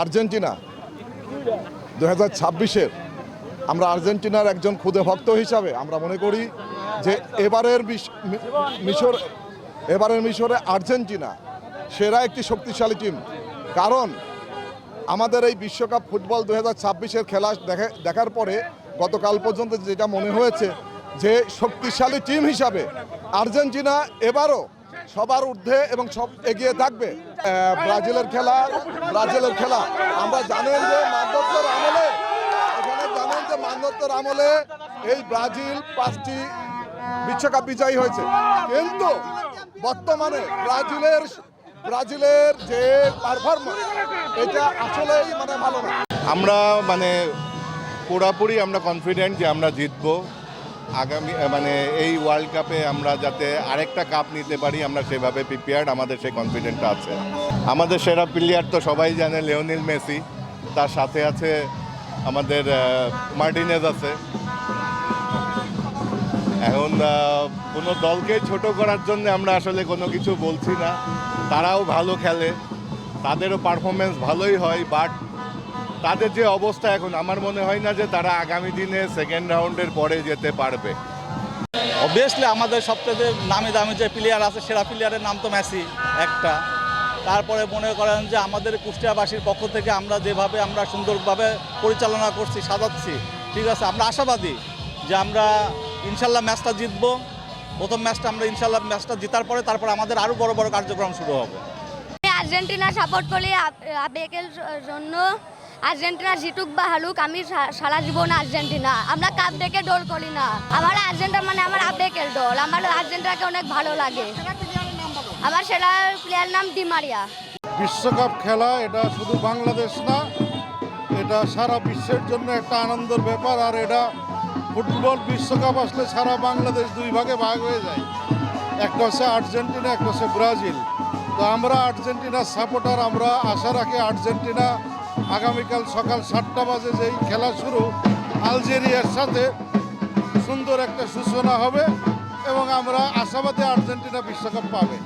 Argentina 2026-এর আমরা আর্জেন্টিনার একজন ক্ষুদে ভক্ত হিসাবে আমরা মনে করি যে এবারের মিশরে আর্জেন্টিনা সেরা একটি শক্তিশালী টিম। কারণ আমাদের এই বিশ্বকাপ ফুটবল 2026-এর খেলা দেখার পরে গতকাল পর্যন্ত যেটা মনে হয়েছে যে শক্তিশালী টিম হিসাবে আর্জেন্টিনা এবারও সবার ঊর্ধ্বে এবং সব এগিয়ে থাকবে। ব্রাজিলের খেলা আমরা জানেন যে মানদত্তর আমলে এই ব্রাজিল 5টি বিশ্বকাপ বিজয়ী হয়েছে, কিন্তু বর্তমানে ব্রাজিলের যে পারফরম্যান্স এটা আসলেই ভালো না। আমরা পুরোপুরি আমরা কনফিডেন্ট যে আমরা জিতবো। আগামী এই ওয়ার্ল্ড কাপে আমরা যাতে আরেকটা কাপ নিতে পারি আমরা সেভাবে প্রিপেয়ার্ড, আমাদের সেই কনফিডেন্টটা আছে। আমাদের সেরা প্লেয়ার তো সবাই জানে লিওনেল মেসি, তার সাথে আছে আমাদের মার্টিনেজ আছে। এখন কোনো দলকে ছোট করার জন্য আমরা আসলে কোনো কিছু বলছি না, তারাও ভালো খেলে, তাদেরও পারফরমেন্স ভালোই হয়, বাট তাদের যে অবস্থা এখন আমার মনে হয় না যে তারা আগামী দিনে সেকেন্ড রাউন্ডের পরে যেতে পারবে। অবভিয়াসলি আমাদের সবচেয়ে নামি দামি যে প্লেয়ার আছে সেরা প্লেয়ারের নাম তো মেসি একটা। তারপরে মনে করেন যে আমাদের কুষ্টিয়াবাসীর পক্ষ থেকে আমরা যেভাবে আমরা সুন্দরভাবে পরিচালনা করছি, সাজাচ্ছি, ঠিক আছে, আমরা আশাবাদী যে আমরা ইনশাল্লাহ ম্যাচটা জিতবো। প্রথম ম্যাচটা আমরা ইনশাল্লাহ ম্যাচটা জেতার পরে তারপর আমাদের আরও বড় বড় কার্যক্রম শুরু হবে। আর্জেন্টিনা সাপোর্ট করি আবেগের জন্য। আর্জেন্টিনা জিতুক বা হারুক, আমি সারা জীবন আর্জেন্টিনা। আমরা কাপ দেখে দৌড় করি না। আমার আর্জেন্টিনা আমার আবেগের দল। আমার আর্জেন্টিনাকে অনেক ভালো লাগে। আমার সেরা প্লেয়ার নাম ডি মারিয়া। বিশ্বকাপ খেলা এটা শুধু বাংলাদেশ না, এটা সারা বিশ্বের জন্য একটা আনন্দের ব্যাপার। আর এটা ফুটবল বিশ্বকাপ আসলে সারা বাংলাদেশ দুই ভাগে ভাগ হয়ে যায়, একটা হচ্ছে আর্জেন্টিনা, একটা হচ্ছে ব্রাজিল। তো আমরা আর্জেন্টিনার সাপোর্টার, আমরা আশা রাখি আর্জেন্টিনা আগামীকাল সকাল 7টা বাজে যেই খেলা শুরু আলজেরিয়ার সাথে সুন্দর একটা সূচনা হবে এবং আমরা আশাবাদী আর্জেন্টিনা বিশ্বকাপ পাবে।